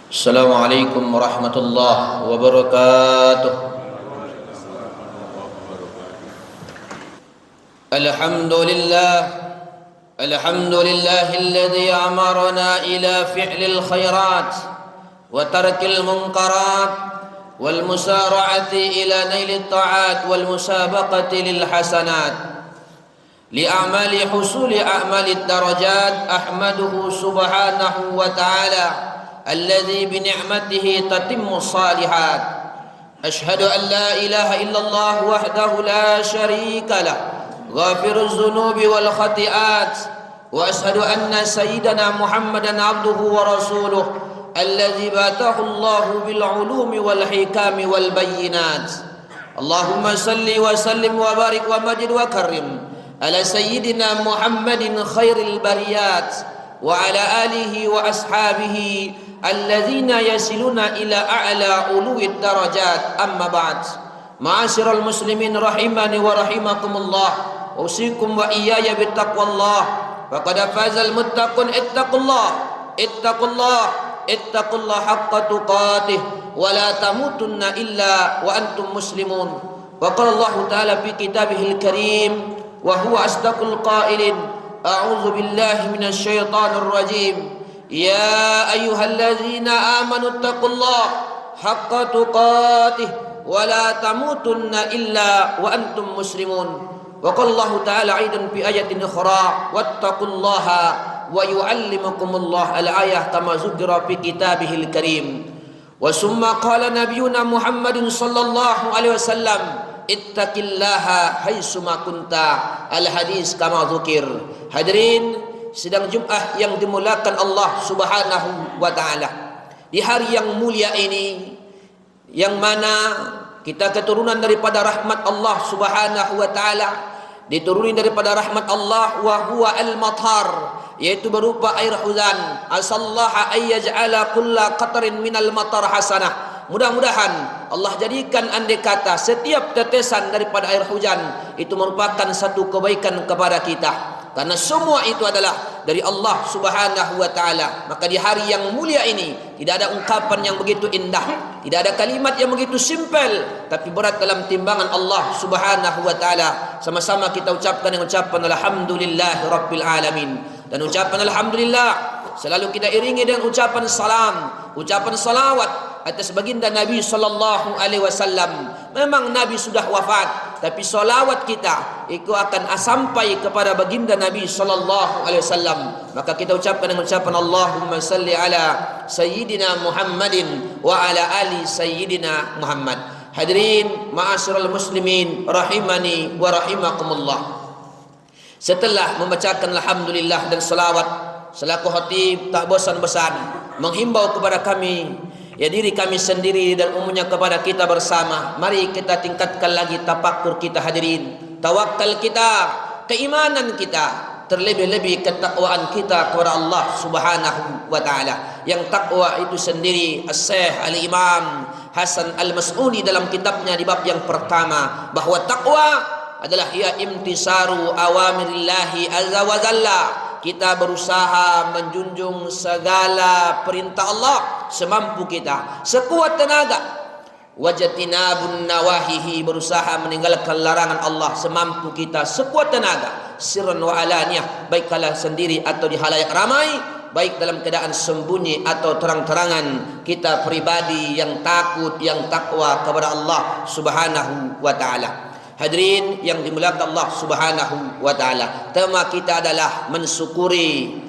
السلام عليكم ورحمة الله وبركاته. الحمد لله الذي أمرنا إلى فعل الخيرات وترك المنكرات والمسارعة إلى نيل الطاعات والمسابقة للحسنات لأعمال حصول أعمال الدرجات. أحمده سبحانه وتعالى الذي بنعمته تتم الصالحات. أشهد أن لا إله إلا الله وحده لا شريك له غافر الذنوب والخطيئات، وأشهد أن سيدنا محمدا عبده ورسوله الذي بعثه الله بالعلوم والحكام والبينات. اللهم صل وسلم وبارك ومجد وكرم على سيدنا محمد خير البريات وعلى آله وأصحابه الذين يصلون إلى أعلى علو الدرجات. أما بعد، معاشر المسلمين رحمني ورحمكم الله، أوصيكم وإياي بتقوى الله، فقد فاز المتقون. اتقوا الله حق تقاته ولا تموتن إلا وأنتم مسلمون. وقال الله تعالى في كتابه الكريم وهو أصدق القائلين: أعوذ بالله من الشيطان الرجيم، يا أيها الذين آمنوا اتقوا الله حق تقاته ولا تموتن إلا وأنتم مسلمون. وقال الله تعالى أيضا في آية أخرى: واتقوا الله ويعلمكم الله. الآية كما ذكر في كتابه الكريم. وثم قال نبينا محمد صلى الله عليه وسلم: ittaqillaha haitsuma kunta. Al-hadis kama dzukir. Hadirin sidang Jumat yang dimuliakan Allah Subhanahu wa taala. Di hari yang mulia ini, yang mana kita keturunan daripada rahmat Allah Subhanahu wa taala, dituruni daripada rahmat Allah, wa huwa al-matar, yaitu berupa air hujan. Asallaha ayyaj'ala kulla qatrin minal matar hasanah. Mudah-mudahan Allah jadikan andai kata setiap tetesan daripada air hujan itu merupakan satu kebaikan kepada kita, karena semua itu adalah dari Allah Subhanahu wa taala. Maka di hari yang mulia ini tidak ada ungkapan yang begitu indah, tidak ada kalimat yang begitu simpel, tapi berat dalam timbangan Allah Subhanahu wa taala. Sama-sama kita ucapkan dengan ucapan alhamdulillahirabbil alamin. Dan ucapan alhamdulillah selalu kita iringi dengan ucapan salam, ucapan salawat atas baginda Nabi sallallahu alaihi wasallam. Memang Nabi sudah wafat, tapi salawat kita itu akan sampai kepada baginda Nabi sallallahu alaihi wasallam. Maka kita ucapkan dengan ucapan Allahumma salli ala sayyidina Muhammadin wa ala ali sayyidina Muhammad. Hadirin ma'asyiral muslimin rahimani wa rahimakumullah. Setelah membacakan alhamdulillah dan salawat, selaku khatib tak bosan-bosan menghimbau kepada kami, ya diri kami sendiri dan umumnya kepada kita bersama, mari kita tingkatkan lagi tafakur kita hadirin, tawakal kita, keimanan kita, terlebih-lebih ketakwaan kita kepada Allah Subhanahu wa taala. Yang takwa itu sendiri As-Syekh Al-Imam Hasan Al-Mas'uni dalam kitabnya di bab yang pertama, bahwa takwa adalah ya imtisaru awamirillahi azza wa jalla. Kita berusaha menjunjung segala perintah Allah semampu kita, sekuat tenaga. Wajatinabun nawahihi, berusaha meninggalkan larangan Allah semampu kita, sekuat tenaga. Sirran wa alaniyah, baik kala sendiri atau di halayak ramai, baik dalam keadaan sembunyi atau terang-terangan. Kita pribadi yang takut, yang takwa kepada Allah Subhanahu wa ta'ala. Hadirin yang dimuliakan Allah Subhanahu wa taala, tema kita adalah mensyukuri,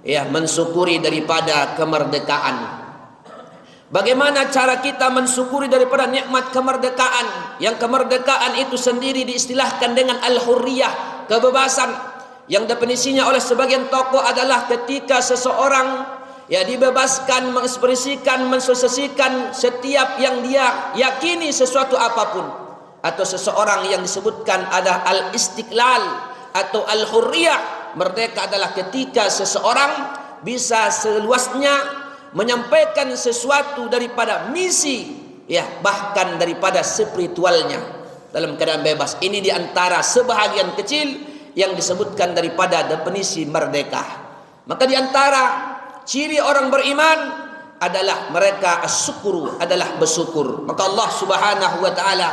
ya, mensyukuri daripada kemerdekaan. Bagaimana cara kita mensyukuri daripada nikmat kemerdekaan? Yang kemerdekaan itu sendiri diistilahkan dengan al-hurriyah, kebebasan, yang definisinya oleh sebagian tokoh adalah ketika seseorang ya dibebaskan mengekspresikan, mensosiasikan setiap yang dia yakini sesuatu apapun. Atau seseorang yang disebutkan ada al-istiqlal atau al-hurriyah, merdeka adalah ketika seseorang bisa seluasnya menyampaikan sesuatu daripada misi, ya bahkan daripada spiritualnya dalam keadaan bebas. Ini diantara sebahagian kecil yang disebutkan daripada definisi merdeka. Maka diantara ciri orang beriman adalah mereka as-syukuru, adalah bersyukur. Maka Allah Subhanahu wa taala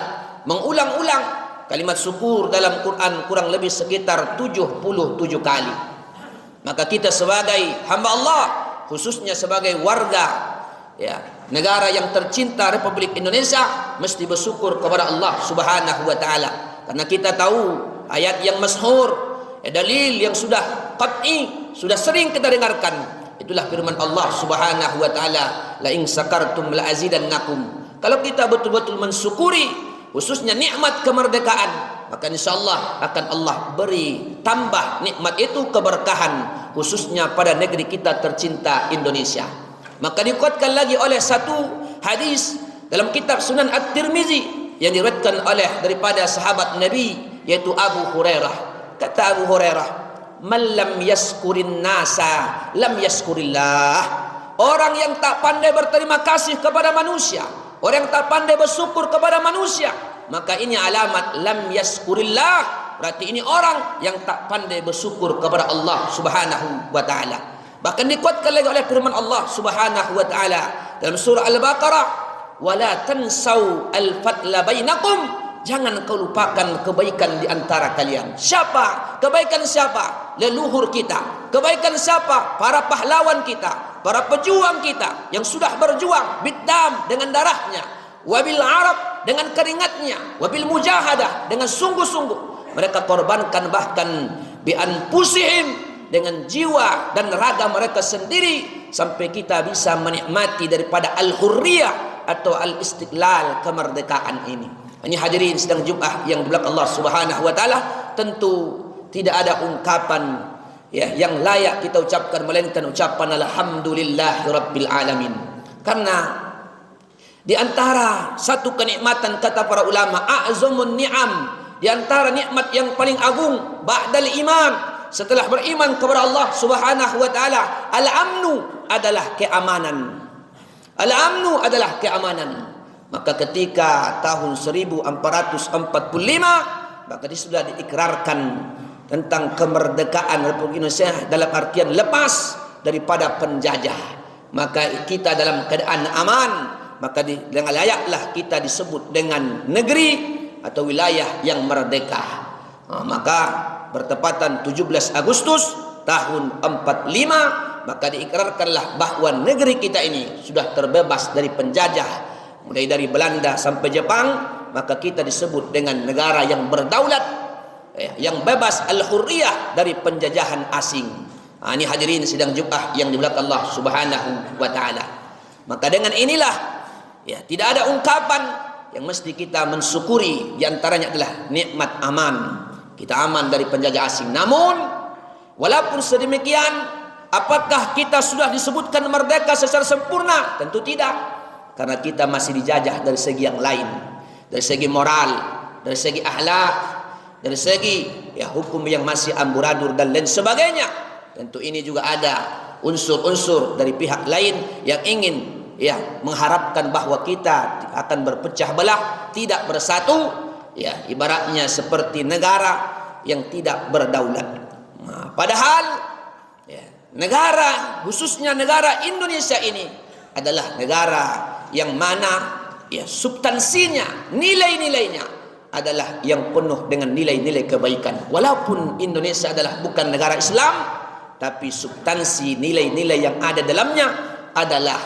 mengulang-ulang kalimat syukur dalam Quran kurang lebih sekitar 77 kali. Maka kita sebagai hamba Allah, khususnya sebagai warga negara yang tercinta Republik Indonesia, mesti bersyukur kepada Allah Subhanahu wa taala. Karena kita tahu ayat yang masyhur, dalil yang sudah qat'i, sudah sering kita dengarkan. Itulah firman Allah Subhanahu wa taala, la in sakartum la azidannakum. Kalau kita betul-betul mensyukuri khususnya nikmat kemerdekaan, maka insyaallah akan Allah beri tambah nikmat itu keberkahan, khususnya pada negeri kita tercinta Indonesia. Maka dikuatkan lagi oleh satu hadis dalam kitab Sunan At-Tirmizi yang diriwayatkan oleh daripada sahabat Nabi, yaitu Abu Hurairah. Kata Abu Hurairah, man lam yaskurin nasa lam yaskurillah. Orang yang tak pandai berterima kasih kepada manusia, orang yang tak pandai bersyukur kepada manusia, maka ini alamat lam yaskurillah. Berarti ini orang yang tak pandai bersyukur kepada Allah Subhanahu wa taala. Bahkan dikuatkan lagi oleh firman Allah Subhanahu wa taala dalam surah Al-Baqarah, wala tansau al-fadla bainakum. Jangan kau lupakan kebaikan di antara kalian. Siapa? Kebaikan siapa? Leluhur kita. Kebaikan siapa? Para pahlawan kita, para pejuang kita yang sudah berjuang biddam dengan darahnya, wabil arab dengan keringatnya, wabil mujahadah dengan sungguh-sungguh. Mereka korbankan bahkan bi anfusihim dengan jiwa dan raga mereka sendiri sampai kita bisa menikmati daripada al-hurriyah atau al-istiqlal, kemerdekaan ini. Ini hadirin sedang Jumat yang dimuliakan Allah Subhanahu wa taala, tentu tidak ada ungkapan yang layak kita ucapkan melainkan ucapan alhamdulillahirabbil alamin. Karena di antara satu kenikmatan, kata para ulama, a'zamun ni'am, di antara nikmat yang paling agung ba'dal iman, setelah beriman kepada Allah Subhanahu wa taala, al-amnu adalah keamanan. Al-amnu adalah keamanan. Maka ketika tahun 1445, maka dia sudah diikrarkan tentang kemerdekaan Republik Indonesia dalam artian lepas daripada penjajah. Maka kita dalam keadaan aman, maka dengan layaklah kita disebut dengan negeri atau wilayah yang merdeka. Maka bertepatan 17 Agustus tahun 45, maka diikrarkanlah bahwa negeri kita ini sudah terbebas dari penjajah. Mulai dari Belanda sampai Jepang, maka kita disebut dengan negara yang berdaulat, yang bebas al-hurriyah dari penjajahan asing. Ini hadirin sidang Jumat yang dimuliakan Allah Subhanahu wa taala. Maka dengan inilah tidak ada ungkapan yang mesti kita mensyukuri, di antaranya adalah nikmat aman. Kita aman dari penjajah asing. Namun walaupun sedemikian, apakah kita sudah disebutkan merdeka secara sempurna? Tentu tidak. Karena kita masih dijajah dari segi yang lain, dari segi moral, dari segi akhlak, dari segi hukum yang masih amburadul dan lain sebagainya. Tentu ini juga ada unsur-unsur dari pihak lain yang ingin mengharapkan bahwa kita akan berpecah belah, tidak bersatu, ibaratnya seperti negara yang tidak berdaulat. Padahal negara, khususnya negara Indonesia ini adalah negara yang mana substansinya, nilai-nilainya adalah yang penuh dengan nilai-nilai kebaikan. Walaupun Indonesia adalah bukan negara Islam, tapi substansi nilai-nilai yang ada dalamnya adalah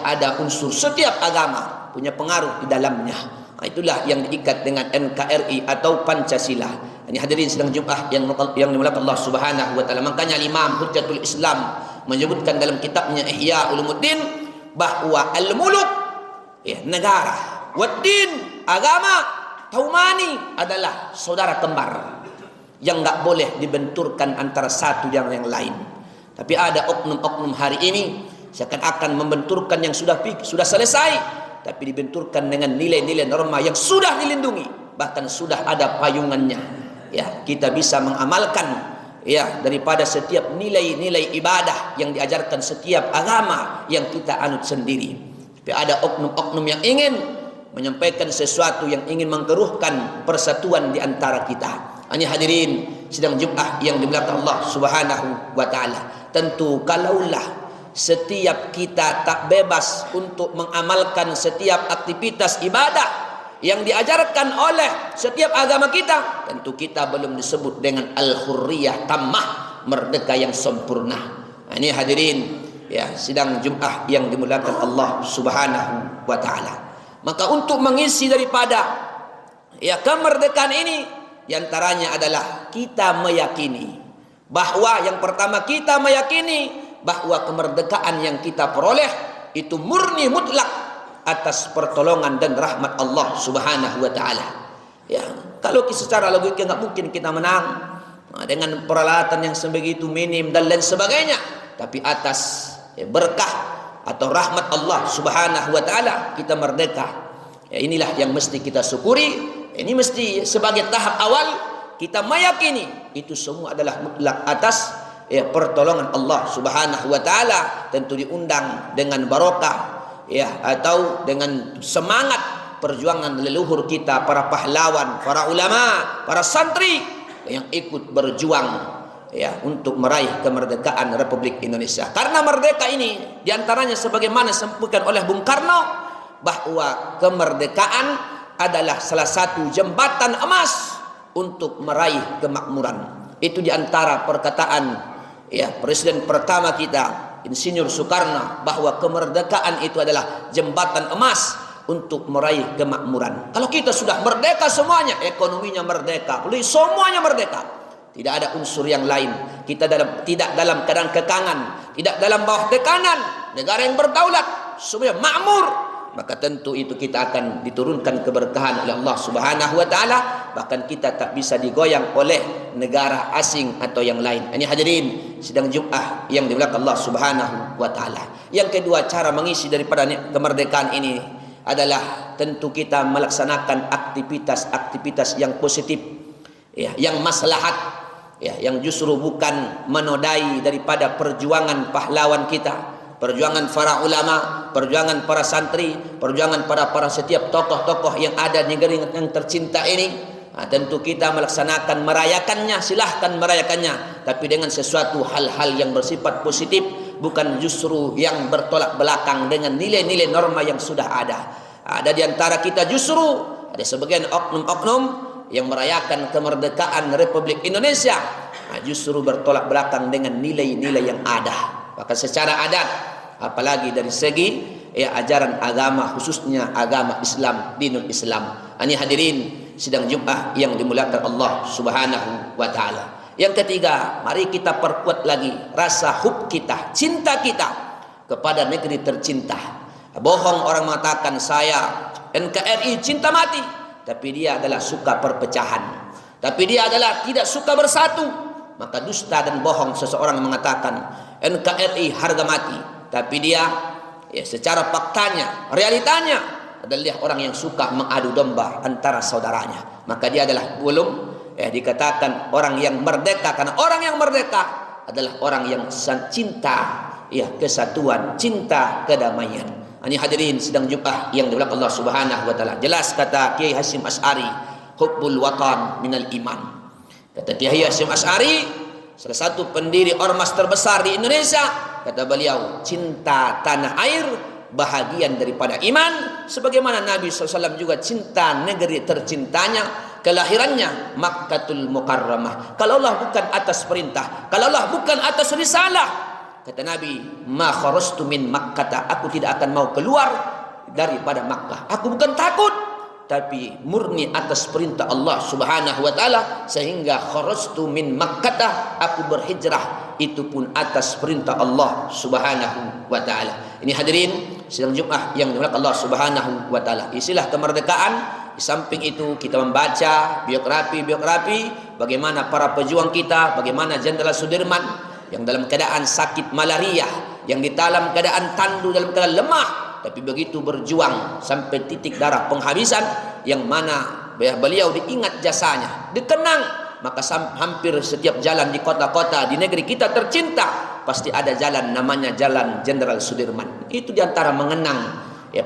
ada unsur setiap agama punya pengaruh di dalamnya. Itulah yang diikat dengan NKRI atau Pancasila. Ini hadirin sedang Jumat yang dimuliakan Allah Subhanahu wa taala. Makanya Imam Hujjatul Islam menyebutkan dalam kitabnya Ihya Ulumuddin bahwa al-muluk negara, waddin agama, taumani adalah saudara kembar yang enggak boleh dibenturkan antara satu dengan yang lain. Tapi ada oknum-oknum hari ini seakan-akan membenturkan yang sudah selesai, tapi dibenturkan dengan nilai-nilai norma yang sudah dilindungi, bahkan sudah ada payungannya. Kita bisa mengamalkan daripada setiap nilai-nilai ibadah yang diajarkan setiap agama yang kita anut sendiri. Tapi ada oknum-oknum yang ingin menyampaikan sesuatu yang ingin mengkeruhkan persatuan di antara kita. Ini hadirin sidang Jumat yang dimuliakan Allah Subhanahu wa taala. Tentu kalaulah setiap kita tak bebas untuk mengamalkan setiap aktivitas ibadah yang diajarkan oleh setiap agama kita, tentu kita belum disebut dengan al-hurriyah tammah, merdeka yang sempurna. Nah, ini hadirin ya sidang Jumat yang dimuliakan Allah Subhanahu wa taala. Maka untuk mengisi daripada ya kemerdekaan ini, diantaranya adalah kita meyakini bahwa yang pertama kita meyakini bahwa kemerdekaan yang kita peroleh itu murni mutlak atas pertolongan dan rahmat Allah Subhanahu wa taala. Ya, kalau secara logika nggak mungkin kita menang dengan peralatan yang sebegitu minim dan lain sebagainya, tapi atas berkah atau rahmat Allah Subhanahu wa taala kita merdeka. Ya, inilah yang mesti kita syukuri. Ini mesti sebagai tahap awal kita meyakini itu semua adalah mutlak atas pertolongan Allah Subhanahu wa taala, tentu diundang dengan barokah ya atau dengan semangat perjuangan leluhur kita, para pahlawan, para ulama, para santri yang ikut berjuang ya untuk meraih kemerdekaan Republik Indonesia. Karena merdeka ini diantaranya sebagaimana disebutkan oleh Bung Karno bahwa kemerdekaan adalah salah satu jembatan emas untuk meraih kemakmuran. Itu diantara perkataan ya presiden pertama kita Insinyur Soekarno bahwa kemerdekaan itu adalah jembatan emas untuk meraih kemakmuran. Kalau kita sudah merdeka semuanya, ekonominya merdeka, semuanya merdeka, tidak ada unsur yang lain. Kita tidak dalam keadaan kekangan, tidak dalam bawah tekanan, negara yang berdaulat, semuanya makmur. Maka tentu itu kita akan diturunkan keberkahan oleh Allah Subhanahu wa taala, bahkan kita tak bisa digoyang oleh negara asing atau yang lain. Ini hadirin sidang Jumat yang dimuliakan Allah Subhanahu wa taala. Yang kedua, cara mengisi daripada kemerdekaan ini adalah tentu kita melaksanakan aktivitas-aktivitas yang positif ya, yang maslahat ya, yang justru bukan menodai daripada perjuangan pahlawan kita, perjuangan para ulama, perjuangan para santri, perjuangan para setiap tokoh-tokoh yang ada di negeri yang tercinta ini. Nah, tentu kita melaksanakan merayakannya, silahkan merayakannya, tapi dengan sesuatu hal-hal yang bersifat positif, bukan justru yang bertolak belakang dengan nilai-nilai norma yang sudah ada. Ada di antara kita justru ada sebagian oknum-oknum yang merayakan kemerdekaan Republik Indonesia, nah, justru bertolak belakang dengan nilai-nilai yang ada. Maka secara adat, apalagi dari segi ajaran agama, khususnya agama Islam, dinul Islam. Ini hadirin sidang Jumat yang dimuliakan Allah Subhanahu wa taala. Yang ketiga, mari kita perkuat lagi rasa hub kita, cinta kita kepada negeri tercinta. Bohong orang mengatakan saya NKRI cinta mati, tapi dia adalah suka perpecahan, tapi dia adalah tidak suka bersatu. Maka dusta dan bohong seseorang mengatakan NKRI harga mati, tapi dia secara faktanya, realitanya adalah orang yang suka mengadu domba antara saudaranya. Maka dia adalah belum dikatakan orang yang merdeka, karena orang yang merdeka adalah orang yang cinta kesatuan, cinta kedamaian. Ini hadirin sidang Jumat yang dimuliakan Allah Subhanahu wa taala. Jelas kata Kiai Hasyim Asy'ari, hubbul watan minal iman. Kata Kiai Hasyim Asy'ari, salah satu pendiri ormas terbesar di Indonesia, kata beliau, cinta tanah air bahagian daripada iman. Sebagaimana Nabi SAW juga cinta negeri tercintanya, kelahirannya Makkatul Mukarramah. Kalau Allah bukan atas perintah, kalau Allah bukan atas risalah, kata Nabi, ma kharastu min Makkah, aku tidak akan mau keluar daripada Makkah. Aku bukan takut, tapi murni atas perintah Allah Subhanahu wa taala, sehingga kharastu min Makkah, aku berhijrah itu pun atas perintah Allah Subhanahu wa taala. Ini hadirin sidang Jumat yang dimuliakan Allah Subhanahu wa taala. Istilah kemerdekaan, di samping itu kita membaca biografi bagaimana para pejuang kita, bagaimana Jenderal Sudirman yang dalam keadaan sakit malaria, yang di dalam keadaan tandu, dalam keadaan lemah, tapi begitu berjuang sampai titik darah penghabisan, yang mana beliau diingat jasanya, dikenang. Maka hampir setiap jalan di kota-kota di negeri kita tercinta pasti ada jalan namanya Jalan Jenderal Sudirman. Itu diantara mengenang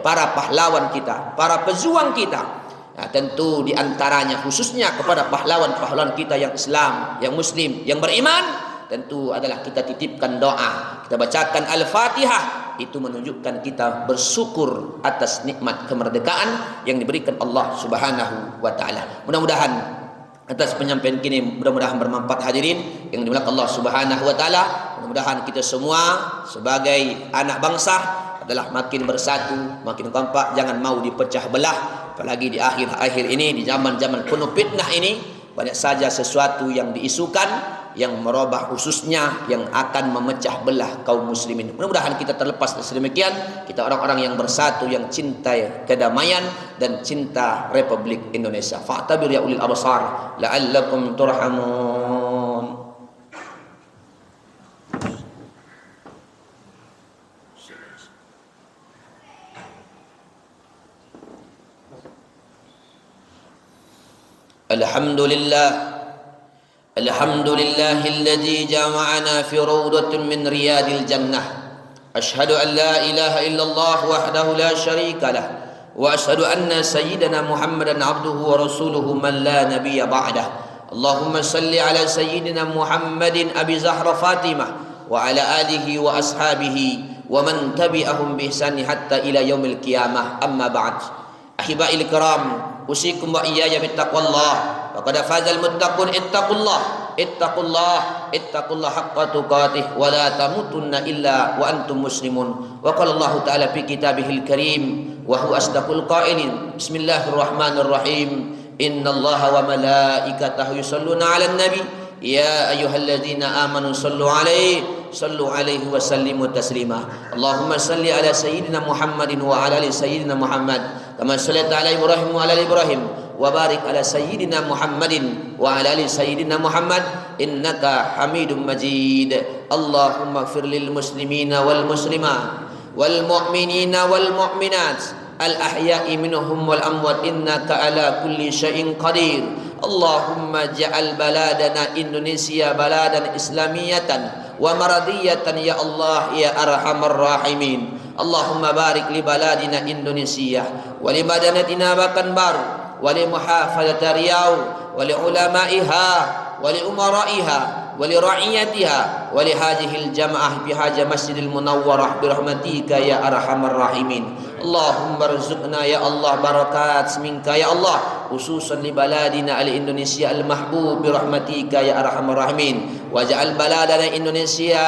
para pahlawan kita, para pejuang kita. Nah, tentu diantaranya khususnya kepada pahlawan-pahlawan kita yang Islam, yang Muslim, yang beriman, tentu adalah kita titipkan doa, kita kita bacakan Al-Fatihah, itu menunjukkan kita bersyukur atas nikmat kemerdekaan yang diberikan Allah Subhanahu wa taala. Mudah-mudahan atas penyampaian kini mudah-mudahan bermanfaat hadirin yang dimuliakan Allah Subhanahu wa taala. Mudah-mudahan kita semua sebagai anak bangsa adalah makin bersatu, makin kompak, jangan mau dipecah belah. Apalagi di akhir-akhir ini, di zaman-zaman penuh fitnah ini, banyak saja sesuatu yang diisukan yang merubah khususnya yang akan memecah belah kaum muslimin. Mudah-mudahan kita terlepas dari sedemikian, kita orang-orang yang bersatu, yang cinta kedamaian dan cinta Republik Indonesia. Fa'tabir ya ulil absar la'allakum turhamun. Alhamdulillah, alhamdulillahilladzi jama'ana fi rawdatin min riyadil jannah. Ashhadu an la ilaha illallah wahdahu la syarika lah, wa ashhadu anna sayyidana Muhammadan abduhu wa rasuluhu man la nabiyya ba'dah. Allahumma salli ala sayyidina Muhammadin abi Zahra Fatimah wa ala alihi wa ashabihi wa man tabi'ahum bi ihsani hatta ila yaumil qiyamah. Amma ba'd. Ahiba'il kiram, usikum wa iyaya bittaqwallah wa qad fazal muttaqun. ittaqullah haqqa tuqatih wa la tamutunna illa wa antum muslimun. Wa qala Allah ta'ala fi kitabihil karim wa huwa asdaqul qailin. Bismillahirrahmanirrahim. Innallaha wa malaikatahu yusholluna 'alan nabi ya ayyuhalladzina amanu sallu 'alaihi wa sallimu taslima. Allahumma salli ala sayyidina Muhammadin wa ala ali sayyidina Muhammad kama shallaita ala Ibrahim wa ala ali Ibrahim wa barik ala sayyidina Muhammadin wa ala ali sayyidina Muhammad innaka Hamidum Majid. Allahumma ighfir lil muslimina wal muslimat wal mu'minina wal mu'minat al ahya'i minhum wal amwat innaka ala kulli syai'in qadir. Allahumma ja'al baladana Indonesia baladan islamiyatan wa maradiyatan ya Allah ya arhamar rahimin. Allahumma barik li baladina Indonesia wa li madanatina Bakanbaru wa li muhafazati Riau wa li ulamaiha wa li umaraiha wa li ra'iyatiha wa li hadhil jamaah bi haja Masjidil Munawwarah bi rahmatika ya arhamar rahimin. Allahumma rizqna ya Allah barakat minka ya Allah khususan li baladina al Indonesia al mahbub bi rahmatika ya arhamar rahimin. Waj'al baladana Indonesia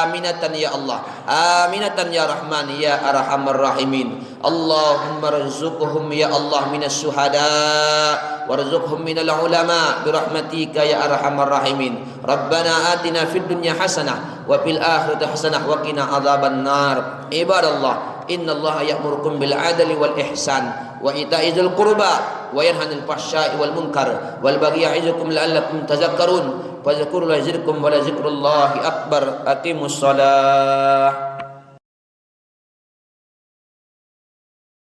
aminatan ya Allah, aminatan ya Rahman ya arhamar rahimin. Allahumma rizqhum ya Allah minas syuhada warzuqhum minal ulama bi rahmatika ya arhamar rahimin. Rabbana atina fid dunya hasanah wa fil akhirati hasanah wa qina adzaban nar. Ibadallah, innallaha ya'murukum bil adli wal ihsan wa ita'i dzil qurba wa yanha 'anil fahsya'i wal munkar wal baghi ya'izukum la'allakum tadhakkarun. Fadhkurullaha yazidkum wa la dzikrullahi akbar. Aqimus shalah.